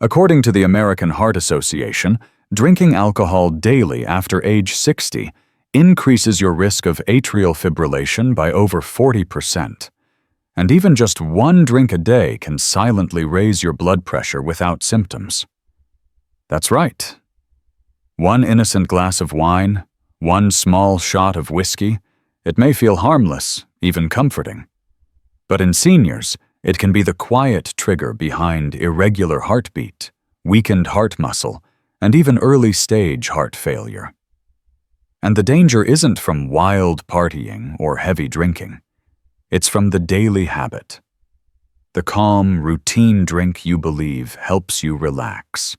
According to the American Heart Association, drinking alcohol daily after age 60 increases your risk of atrial fibrillation by over 40%. And even just one drink a day can silently raise your blood pressure without symptoms. That's right. One innocent glass of wine, one small shot of whiskey, it may feel harmless, even comforting. But in seniors, it can be the quiet trigger behind irregular heartbeat, weakened heart muscle, and even early-stage heart failure. And the danger isn't from wild partying or heavy drinking. It's from the daily habit. The calm, routine drink you believe helps you relax,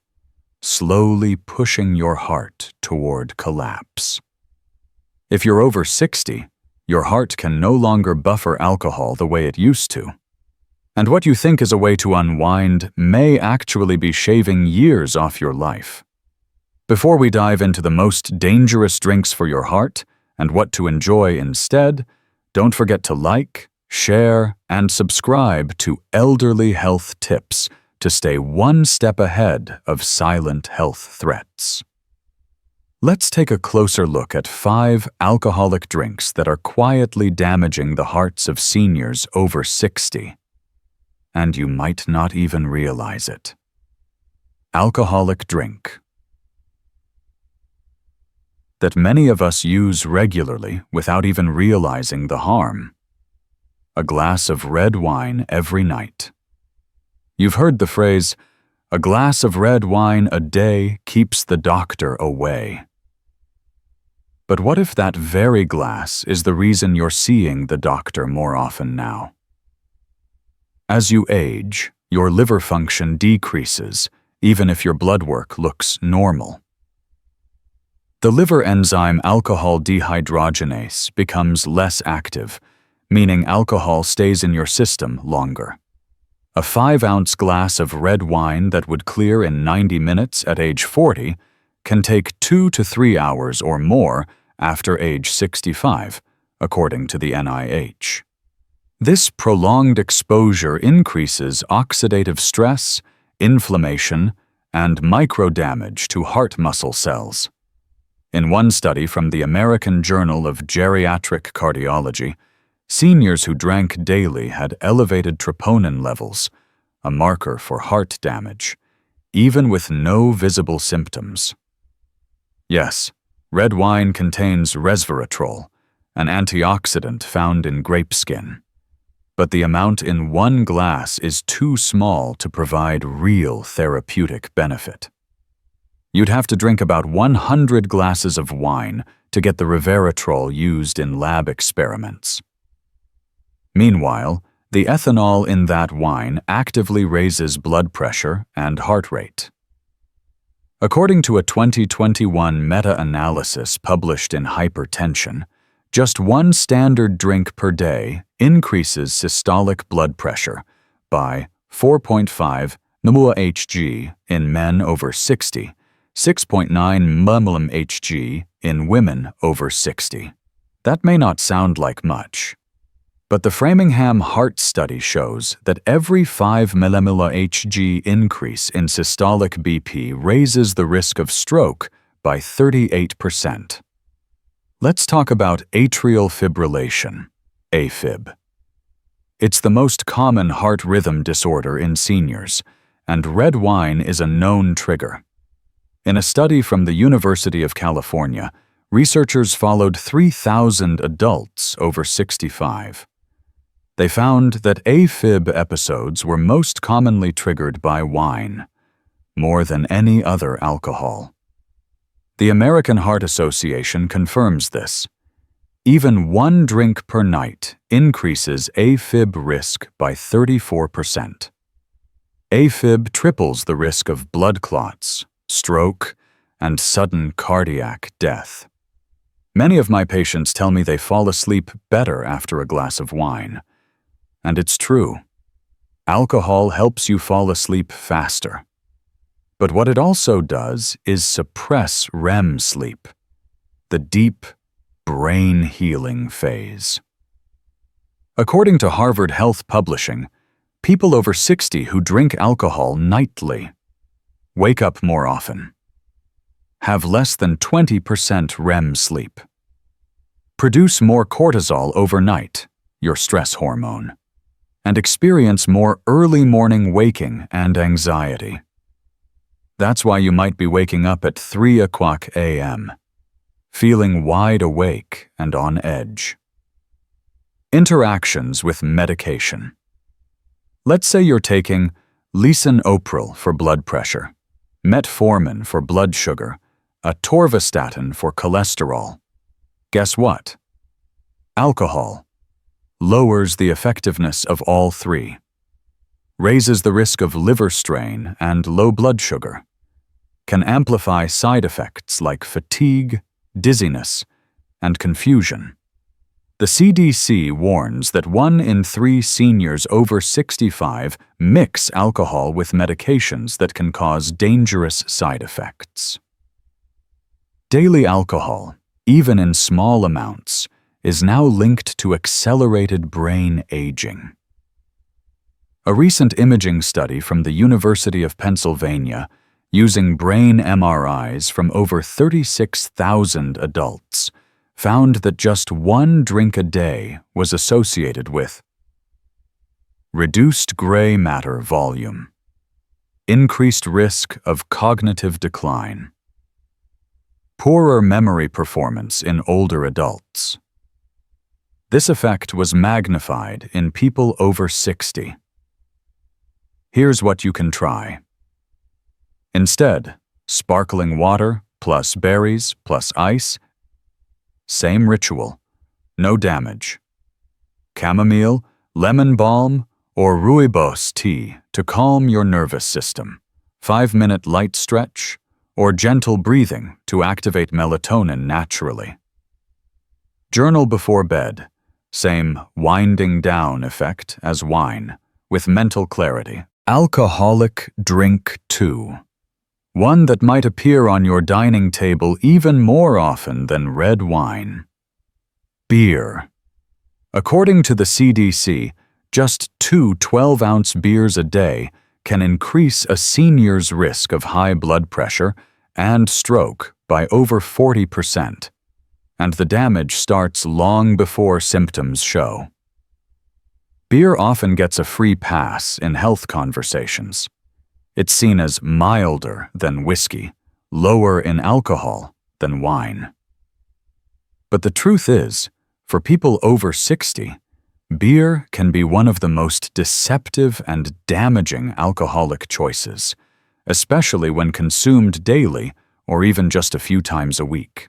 slowly pushing your heart toward collapse. If you're over 60, your heart can no longer buffer alcohol the way it used to. And what you think is a way to unwind may actually be shaving years off your life. Before we dive into the most dangerous drinks for your heart and what to enjoy instead, don't forget to like, share, and subscribe to Elderly Health Tips to stay one step ahead of silent health threats. Let's take a closer look at 5 alcoholic drinks that are quietly damaging the hearts of seniors over 60. And you might not even realize it. Alcoholic drink that many of us use regularly without even realizing the harm. A glass of red wine every night. You've heard the phrase, "A glass of red wine a day keeps the doctor away." But what if that very glass is the reason you're seeing the doctor more often now? As you age, your liver function decreases, even if your blood work looks normal. The liver enzyme alcohol dehydrogenase becomes less active, meaning alcohol stays in your system longer. A 5-ounce glass of red wine that would clear in 90 minutes at age 40 can take 2 to 3 hours or more after age 65, according to the NIH. This prolonged exposure increases oxidative stress, inflammation, and microdamage to heart muscle cells. In one study from the American Journal of Geriatric Cardiology, seniors who drank daily had elevated troponin levels, a marker for heart damage, even with no visible symptoms. Yes, red wine contains resveratrol, an antioxidant found in grape skin. But the amount in one glass is too small to provide real therapeutic benefit. You'd have to drink about 100 glasses of wine to get the resveratrol used in lab experiments. Meanwhile, the ethanol in that wine actively raises blood pressure and heart rate. According to a 2021 meta-analysis published in Hypertension, just one standard drink per day increases systolic blood pressure by 4.5 mmHg in men over 60, 6.9 mmHg in women over 60. That may not sound like much, but the Framingham Heart Study shows that every 5 mmHg increase in systolic BP raises the risk of stroke by 38%. Let's talk about atrial fibrillation, AFib. It's the most common heart rhythm disorder in seniors, and red wine is a known trigger. In a study from the University of California, researchers followed 3,000 adults over 65. They found that AFib episodes were most commonly triggered by wine, more than any other alcohol. The American Heart Association confirms this. Even one drink per night increases AFib risk by 34%. AFib triples the risk of blood clots, stroke, and sudden cardiac death. Many of my patients tell me they fall asleep better after a glass of wine. And it's true. Alcohol helps you fall asleep faster. But what it also does is suppress REM sleep, the deep, brain-healing phase. According to Harvard Health Publishing, people over 60 who drink alcohol nightly Wake up more often. Have less than 20% REM sleep. Produce more cortisol overnight, your stress hormone, and experience more early morning waking and anxiety. That's why you might be waking up at 3 o'clock a.m., feeling wide awake and on edge. Interactions with medication. Let's say you're taking lisinopril for blood pressure, metformin for blood sugar, atorvastatin for cholesterol. Guess what? Alcohol lowers the effectiveness of all three, raises the risk of liver strain and low blood sugar, can amplify side effects like fatigue, dizziness, and confusion. The CDC warns that 1 in 3 seniors over 65 mix alcohol with medications that can cause dangerous side effects. Daily alcohol, even in small amounts, is now linked to accelerated brain aging. A recent imaging study from the University of Pennsylvania, using brain MRIs from over 36,000 adults, found that just 1 drink a day was associated with reduced gray matter volume, increased risk of cognitive decline, poorer memory performance in older adults. This effect was magnified in people over 60. Here's what you can try. Instead, sparkling water plus berries plus ice. Same ritual, no damage. Chamomile, lemon balm, or rooibos tea to calm your nervous system. 5-minute light stretch, or gentle breathing to activate melatonin naturally. Journal before bed. Same winding down effect as wine, with mental clarity. Alcoholic drink 2. One that might appear on your dining table even more often than red wine. Beer. According to the CDC, just 2 12-ounce beers a day can increase a senior's risk of high blood pressure and stroke by over 40%, and the damage starts long before symptoms show. Beer often gets a free pass in health conversations. It's seen as milder than whiskey, lower in alcohol than wine. But the truth is, for people over 60, beer can be one of the most deceptive and damaging alcoholic choices, especially when consumed daily or even just a few times a week.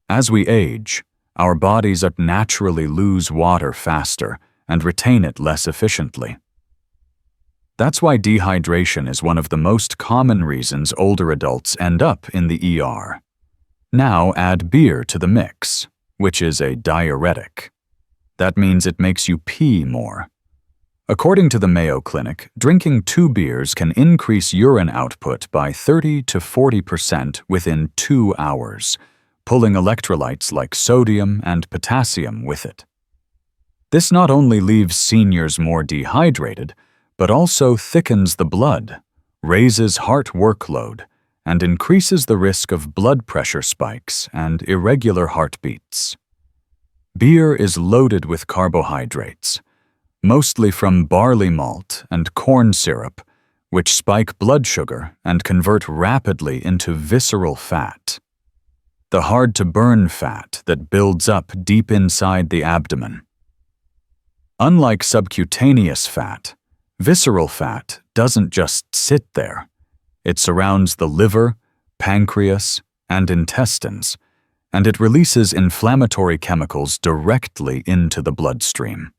As we age, our bodies naturally lose water faster and retain it less efficiently. That's why dehydration is one of the most common reasons older adults end up in the ER. Now add beer to the mix, which is a diuretic. That means it makes you pee more. According to the Mayo Clinic, drinking 2 beers can increase urine output by 30 to 40% within 2 hours, pulling electrolytes like sodium and potassium with it. This not only leaves seniors more dehydrated, but also thickens the blood, raises heart workload, and increases the risk of blood pressure spikes and irregular heartbeats. Beer is loaded with carbohydrates, mostly from barley malt and corn syrup, which spike blood sugar and convert rapidly into visceral fat, the hard-to-burn fat that builds up deep inside the abdomen. Unlike subcutaneous fat, visceral fat doesn't just sit there. It surrounds the liver, pancreas, and intestines, and it releases inflammatory chemicals directly into the bloodstream.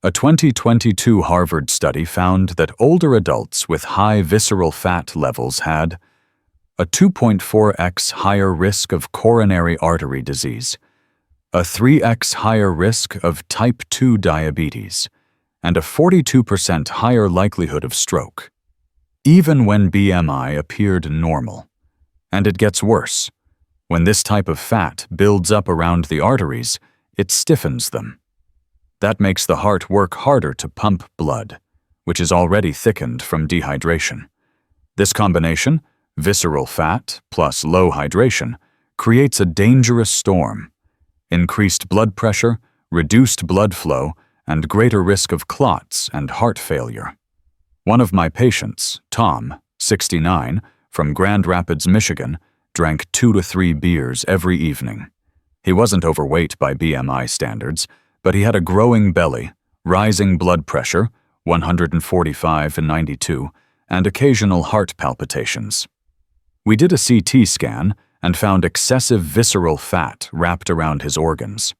A 2022 Harvard study found that older adults with high visceral fat levels had a 2.4x higher risk of coronary artery disease, a 3x higher risk of type 2 diabetes, and a 42% higher likelihood of stroke, even when BMI appeared normal. And it gets worse. When this type of fat builds up around the arteries, it stiffens them. That makes the heart work harder to pump blood, which is already thickened from dehydration. This combination, visceral fat plus low hydration, creates a dangerous storm: increased blood pressure, reduced blood flow, and greater risk of clots and heart failure. One of my patients, Tom, 69, from Grand Rapids, Michigan, drank 2 to 3 beers every evening. He wasn't overweight by BMI standards, but he had a growing belly, rising blood pressure, 145/92, and occasional heart palpitations. We did a CT scan and found excessive visceral fat wrapped around his organs.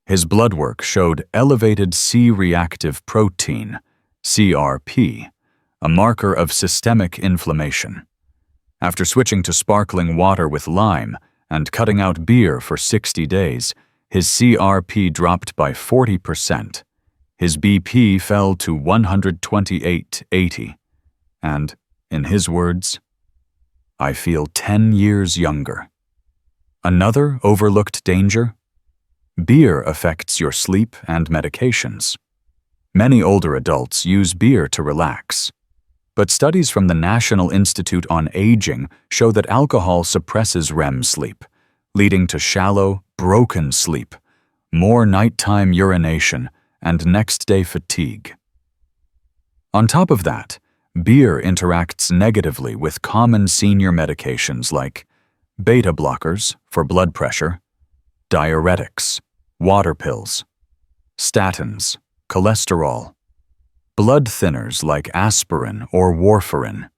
His blood work showed elevated C-reactive protein, CRP, a marker of systemic inflammation. After switching to sparkling water with lime and cutting out beer for 60 days, his CRP dropped by 40%. His BP fell to 128/80. And, in his words, "I feel 10 years younger." Another overlooked danger? Beer affects your sleep and medications. Many older adults use beer to relax. But studies from the National Institute on Aging show that alcohol suppresses REM sleep, leading to shallow, broken sleep, more nighttime urination, and next-day fatigue. On top of that, beer interacts negatively with common senior medications like beta blockers for blood pressure, diuretics, water pills, statins, cholesterol, blood thinners like aspirin or warfarin.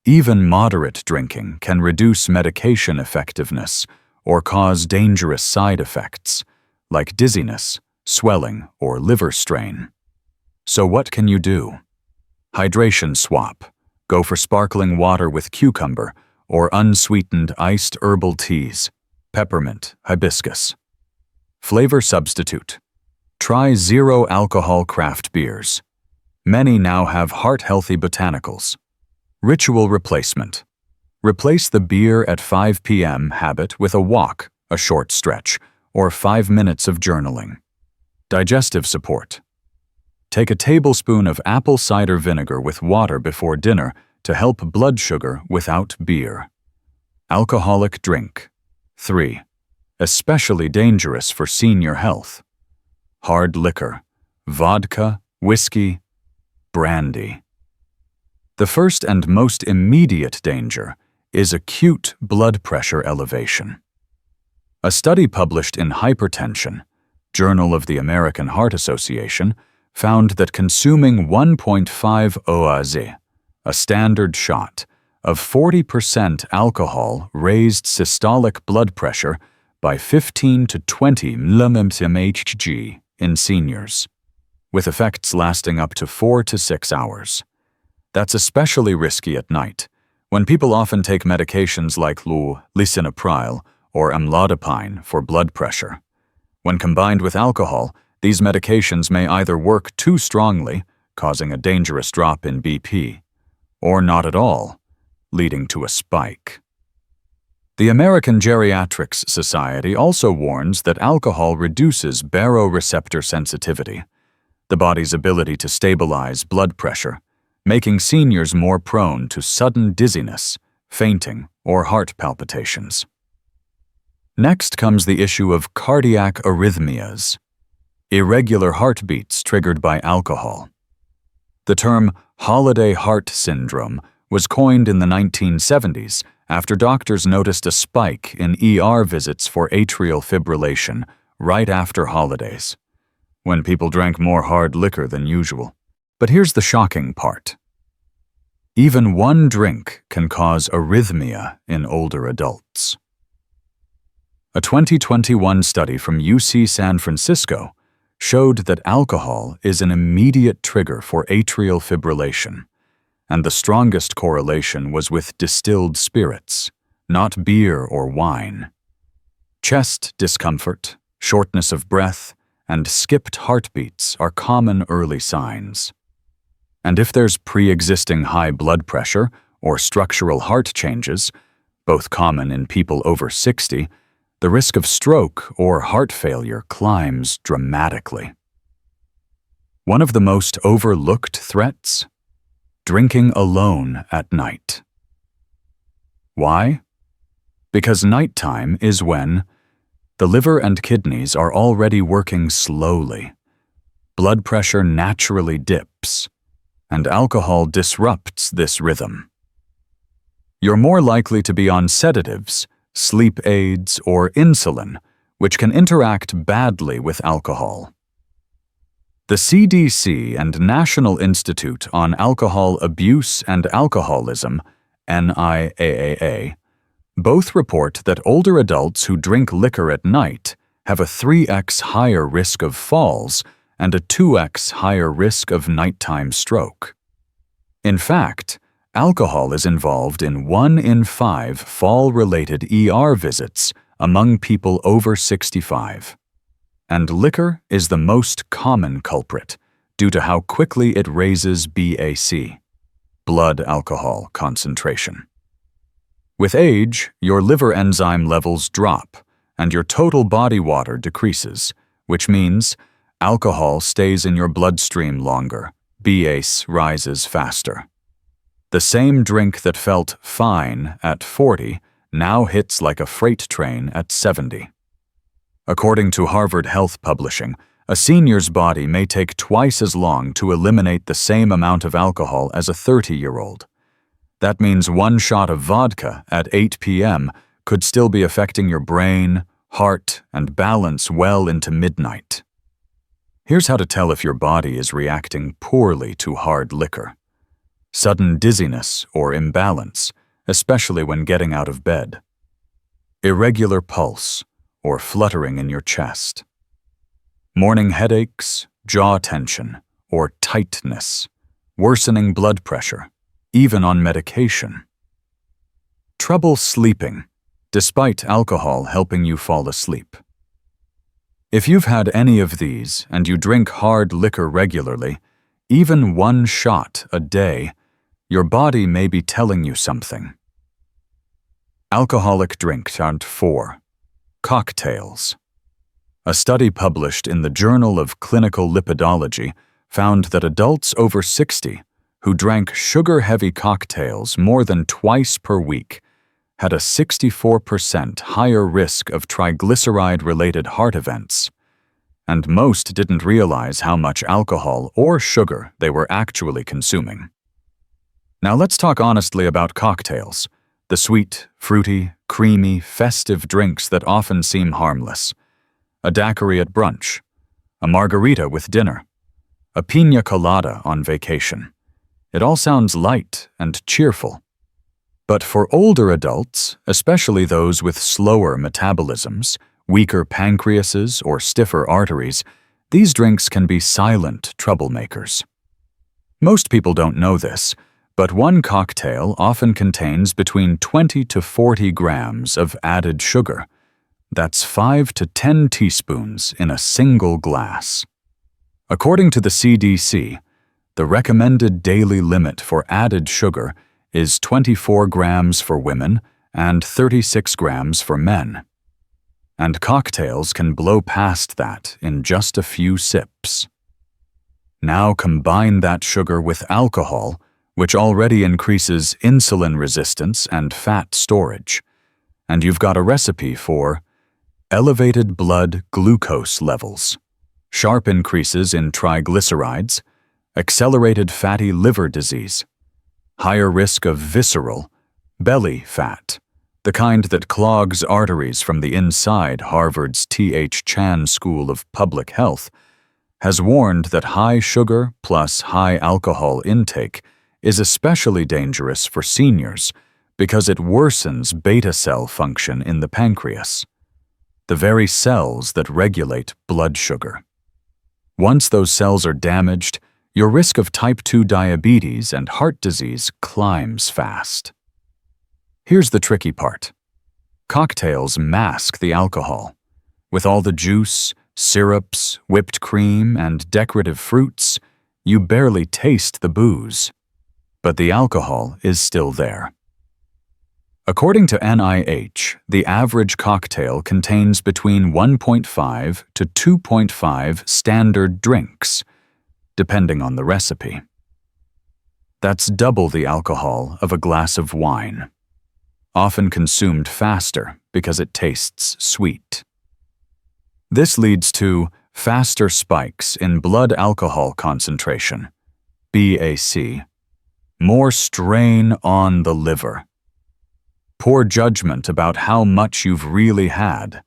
Even moderate drinking can reduce medication effectiveness or cause dangerous side effects like dizziness, swelling, or liver strain. So what can you do? Hydration swap. Go for sparkling water with cucumber or unsweetened iced herbal teas, peppermint, hibiscus. Flavor substitute. Try zero-alcohol craft beers. Many now have heart-healthy botanicals. Ritual replacement. Replace the beer at 5 p.m. habit with a walk, a short stretch, or 5 minutes of journaling. Digestive support. Take a tablespoon of apple cider vinegar with water before dinner to help blood sugar without beer. Alcoholic drink. 3. Especially dangerous for senior health. Hard liquor, vodka, whiskey, brandy. The first and most immediate danger is acute blood pressure elevation. A study published in Hypertension, Journal of the American Heart Association, found that consuming 1.5 oz, a standard shot, of 40% alcohol raised systolic blood pressure by 15 to 20 mmHg in seniors, with effects lasting up to 4 to 6 hours. That's especially risky at night, when people often take medications like lisinopril or amlodipine for blood pressure. When combined with alcohol, these medications may either work too strongly, causing a dangerous drop in BP, or not at all, leading to a spike. The American Geriatrics Society also warns that alcohol reduces baroreceptor sensitivity, the body's ability to stabilize blood pressure, making seniors more prone to sudden dizziness, fainting, or heart palpitations. Next comes the issue of cardiac arrhythmias, irregular heartbeats triggered by alcohol. The term holiday heart syndrome was coined in the 1970s after doctors noticed a spike in ER visits for atrial fibrillation right after holidays, when people drank more hard liquor than usual. But here's the shocking part. Even one drink can cause arrhythmia in older adults. A 2021 study from UC San Francisco showed that alcohol is an immediate trigger for atrial fibrillation, and the strongest correlation was with distilled spirits, not beer or wine. Chest discomfort, shortness of breath, and skipped heartbeats are common early signs. And if there's pre-existing high blood pressure or structural heart changes, both common in people over 60, the risk of stroke or heart failure climbs dramatically. One of the most overlooked threats? Drinking alone at night. Why? Because nighttime is when the liver and kidneys are already working slowly. Blood pressure naturally dips, and alcohol disrupts this rhythm. You're more likely to be on sedatives, sleep aids, or insulin, which can interact badly with alcohol. The CDC and National Institute on Alcohol Abuse and Alcoholism, NIAAA, both report that older adults who drink liquor at night have a 3x higher risk of falls and a 2x higher risk of nighttime stroke. In fact, alcohol is involved in 1 in 5 fall-related ER visits among people over 65. And liquor is the most common culprit due to how quickly it raises BAC, blood alcohol concentration. With age, your liver enzyme levels drop and your total body water decreases, which means alcohol stays in your bloodstream longer, BAC rises faster. The same drink that felt fine at 40 now hits like a freight train at 70. According to Harvard Health Publishing, a senior's body may take twice as long to eliminate the same amount of alcohol as a 30-year-old. That means 1 shot of vodka at 8 p.m. could still be affecting your brain, heart, and balance well into midnight. Here's how to tell if your body is reacting poorly to hard liquor. Sudden dizziness or imbalance, especially when getting out of bed. Irregular pulse or fluttering in your chest. Morning headaches, jaw tension, or tightness. Worsening blood pressure, even on medication. Trouble sleeping, despite alcohol helping you fall asleep. If you've had any of these and you drink hard liquor regularly, even 1 shot a day, your body may be telling you something. Alcoholic drinks aren't 4. Cocktails. A study published in the Journal of Clinical Lipidology found that adults over 60 who drank sugar-heavy cocktails more than twice per week had a 64% higher risk of triglyceride-related heart events, and most didn't realize how much alcohol or sugar they were actually consuming. Now let's talk honestly about cocktails, the sweet, fruity, creamy, festive drinks that often seem harmless. A daiquiri at brunch, a margarita with dinner, a piña colada on vacation. It all sounds light and cheerful. But for older adults, especially those with slower metabolisms, weaker pancreases, or stiffer arteries, these drinks can be silent troublemakers. Most people don't know this, but 1 cocktail often contains between 20 to 40 grams of added sugar. That's 5 to 10 teaspoons in a single glass. According to the CDC, the recommended daily limit for added sugar is 24 grams for women and 36 grams for men. And cocktails can blow past that in just a few sips. Now combine that sugar with alcohol, which already increases insulin resistance and fat storage, and you've got a recipe for elevated blood glucose levels, sharp increases in triglycerides, accelerated fatty liver disease, higher risk of visceral, belly fat, the kind that clogs arteries from the inside. Harvard's T.H. Chan School of Public Health has warned that high sugar plus high alcohol intake is especially dangerous for seniors because it worsens beta cell function in the pancreas, the very cells that regulate blood sugar. Once those cells are damaged, your risk of type 2 diabetes and heart disease climbs fast. Here's the tricky part. Cocktails mask the alcohol. With all the juice, syrups, whipped cream, and decorative fruits, you barely taste the booze. But the alcohol is still there. According to NIH, the average cocktail contains between 1.5 to 2.5 standard drinks, depending on the recipe. That's double the alcohol of a glass of wine. often consumed faster because it tastes sweet. This leads to faster spikes in blood alcohol concentration, BAC, more strain on the liver, poor judgment about how much you've really had,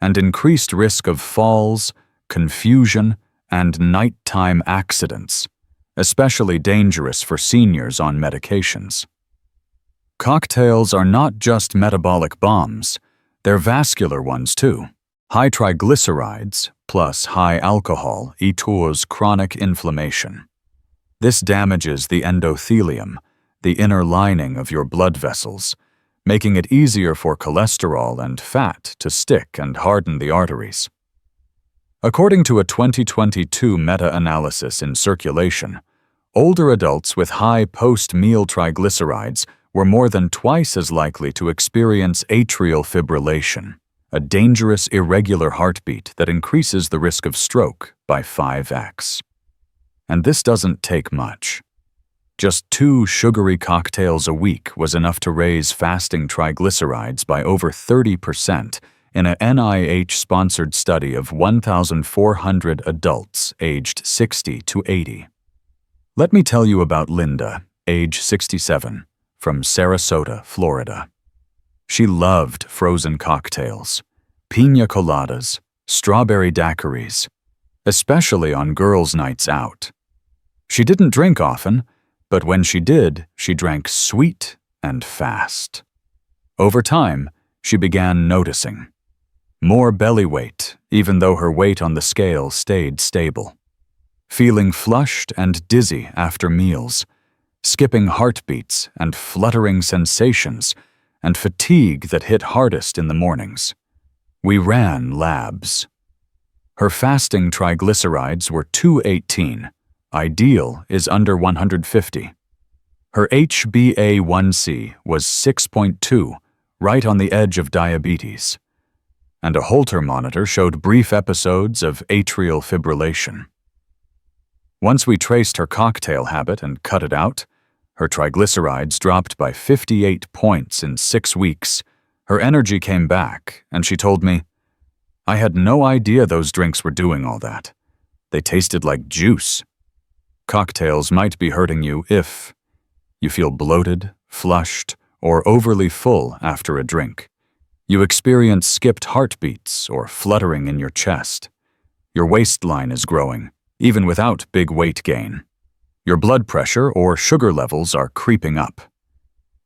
and increased risk of falls, confusion, and nighttime accidents, especially dangerous for seniors on medications. Cocktails are not just metabolic bombs, they're vascular ones too. High triglycerides plus high alcohol equals chronic inflammation. This damages the endothelium, the inner lining of your blood vessels, making it easier for cholesterol and fat to stick and harden the arteries. According to a 2022 meta-analysis in Circulation, older adults with high post-meal triglycerides were more than twice as likely to experience atrial fibrillation, a dangerous irregular heartbeat that increases the risk of stroke by 5x. And this doesn't take much. Just 2 sugary cocktails a week was enough to raise fasting triglycerides by over 30% in a NIH-sponsored study of 1,400 adults aged 60 to 80. Let me tell you about Linda, age 67, from Sarasota, Florida. She loved frozen cocktails, piña coladas, strawberry daiquiris, especially on girls' nights out. She didn't drink often, but when she did, she drank sweet and fast. Over time, she began noticing more belly weight, even though her weight on the scale stayed stable. Feeling flushed and dizzy after meals, skipping heartbeats and fluttering sensations, and fatigue that hit hardest in the mornings. We ran labs. Her fasting triglycerides were 218. Ideal is under 150. Her HbA1c was 6.2, right on the edge of diabetes. And a Holter monitor showed brief episodes of atrial fibrillation. Once we traced her cocktail habit and cut it out, her triglycerides dropped by 58 points in 6 weeks. Her energy came back, and she told me, "I had no idea those drinks were doing all that. They tasted like juice." Cocktails might be hurting you if you feel bloated, flushed, or overly full after a drink. You experience skipped heartbeats or fluttering in your chest. Your waistline is growing, even without big weight gain. Your blood pressure or sugar levels are creeping up.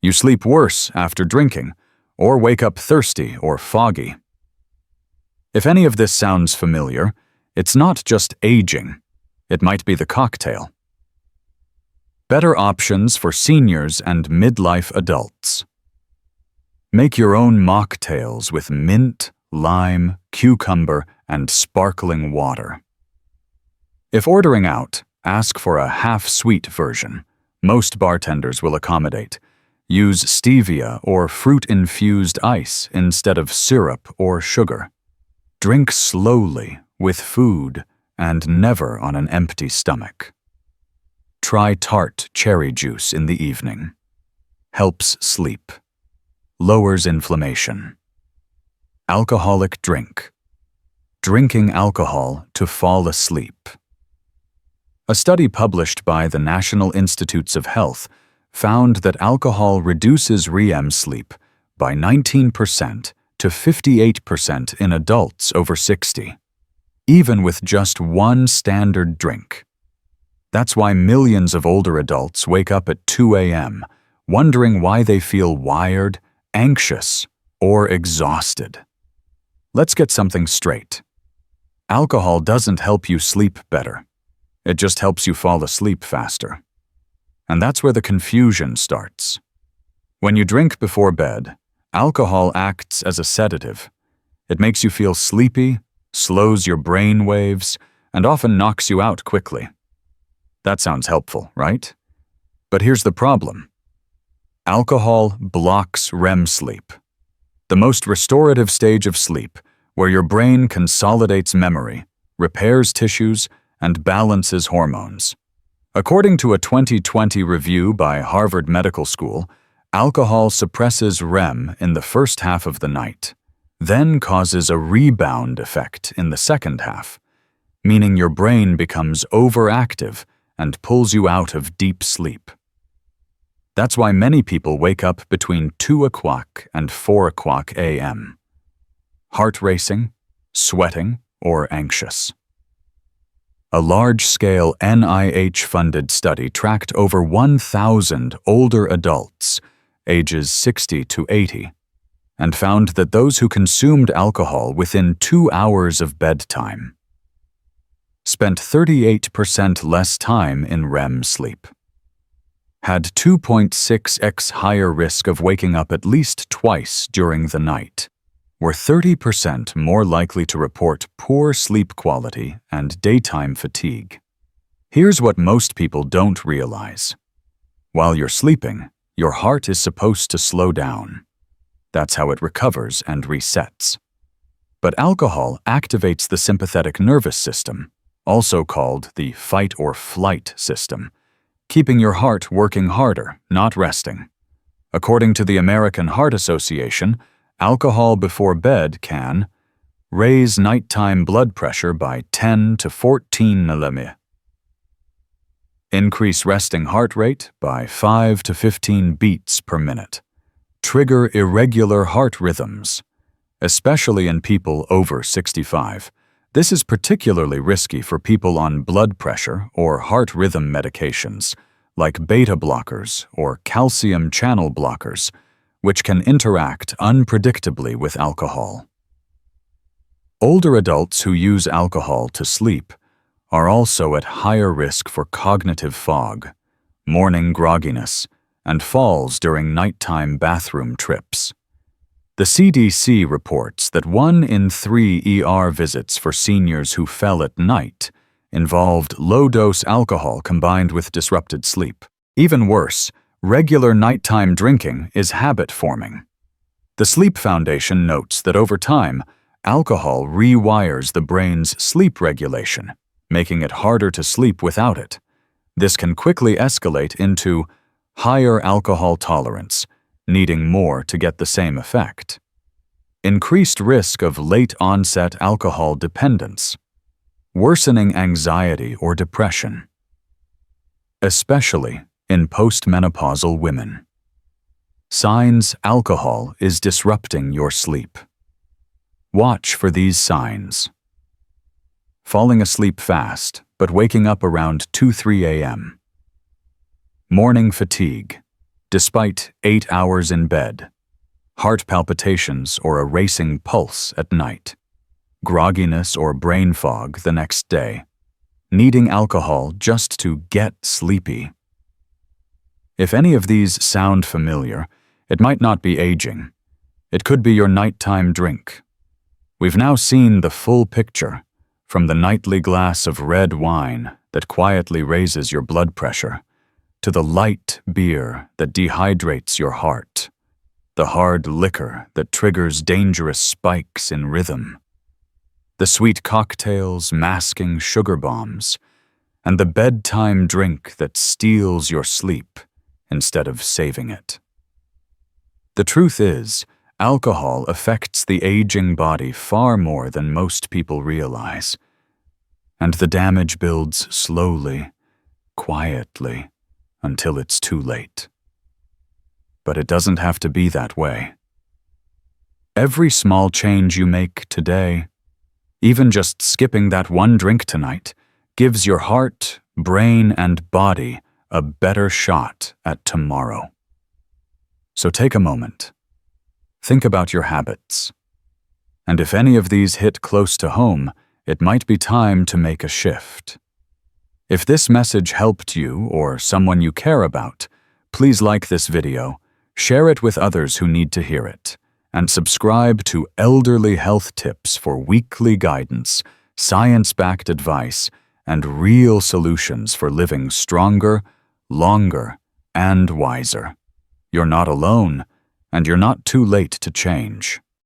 You sleep worse after drinking, or wake up thirsty or foggy. If any of this sounds familiar, it's not just aging. It might be the cocktail. Better options for seniors and midlife adults. Make your own mocktails with mint, lime, cucumber, and sparkling water. If ordering out, ask for a half-sweet version. Most bartenders will accommodate. Use stevia or fruit-infused ice instead of syrup or sugar. Drink slowly, with food, and never on an empty stomach. Try tart cherry juice in the evening. Helps sleep. Lowers inflammation. Alcoholic drink. Drinking alcohol to fall asleep. A study published by the National Institutes of Health found that alcohol reduces REM sleep by 19% to 58% in adults over 60, even with just one standard drink. That's why millions of older adults wake up at 2 a.m., wondering why they feel wired, anxious, or exhausted. Let's get something straight. Alcohol doesn't help you sleep better. It just helps you fall asleep faster. And that's where the confusion starts. When you drink before bed, alcohol acts as a sedative. It makes you feel sleepy, slows your brain waves, and often knocks you out quickly. That sounds helpful, right? But here's the problem. Alcohol blocks REM sleep, the most restorative stage of sleep, where your brain consolidates memory, repairs tissues, and balances hormones. According to a 2020 review by Harvard Medical School, Alcohol suppresses REM in the first half of the night, then causes a rebound effect in the second half, meaning your brain becomes overactive and pulls you out of deep sleep. That's why many people wake up between 2 o'clock and 4 o'clock a.m. Heart racing, sweating, or anxious. A large-scale NIH-funded study tracked over 1,000 older adults, ages 60 to 80, and found that those who consumed alcohol within 2 hours of bedtime spent 38% less time in REM sleep, had 2.6x higher risk of waking up at least twice during the night, were 30% more likely to report poor sleep quality and daytime fatigue. Here's what most people don't realize. While you're sleeping, your heart is supposed to slow down. That's how it recovers and resets. But alcohol activates the sympathetic nervous system, also called the fight or flight system, keeping your heart working harder, not resting. According to the American Heart Association, alcohol before bed can raise nighttime blood pressure by 10 to 14 mm, increase resting heart rate by 5 to 15 beats per minute, trigger irregular heart rhythms, especially in people over 65. This is particularly risky for people on blood pressure or heart rhythm medications, like beta blockers or calcium channel blockers, which can interact unpredictably with alcohol. Older adults who use alcohol to sleep are also at higher risk for cognitive fog, morning grogginess, and falls during nighttime bathroom trips. The CDC reports that 1 in 3 ER visits for seniors who fell at night involved low-dose alcohol combined with disrupted sleep. Even worse, regular nighttime drinking is habit-forming. The Sleep Foundation notes that over time, alcohol rewires the brain's sleep regulation, making it harder to sleep without it. This can quickly escalate into higher alcohol tolerance, needing more to get the same effect. Increased risk of late-onset alcohol dependence, worsening anxiety or depression, especially in postmenopausal women. Signs alcohol is disrupting your sleep. Watch for these signs. Falling asleep fast, but waking up around 2-3 a.m. Morning fatigue, despite 8 hours in bed. Heart palpitations or a racing pulse at night. Grogginess or brain fog the next day. Needing alcohol just to get sleepy. If any of these sound familiar, it might not be aging. It could be your nighttime drink. We've now seen the full picture, from the nightly glass of red wine that quietly raises your blood pressure, to the light beer that dehydrates your heart, the hard liquor that triggers dangerous spikes in rhythm, the sweet cocktails masking sugar bombs, and the bedtime drink that steals your sleep instead of saving it. The truth is, alcohol affects the aging body far more than most people realize, and the damage builds slowly, quietly, until it's too late. But it doesn't have to be that way. Every small change you make today, even just skipping that one drink tonight, gives your heart, brain, and body a better shot at tomorrow. So take a moment. Think about your habits. And if any of these hit close to home, it might be time to make a shift. If this message helped you or someone you care about, please like this video, share it with others who need to hear it, and subscribe to Elderly Health Tips for weekly guidance, science-backed advice, and real solutions for living stronger, longer, and wiser. You're not alone, and you're not too late to change.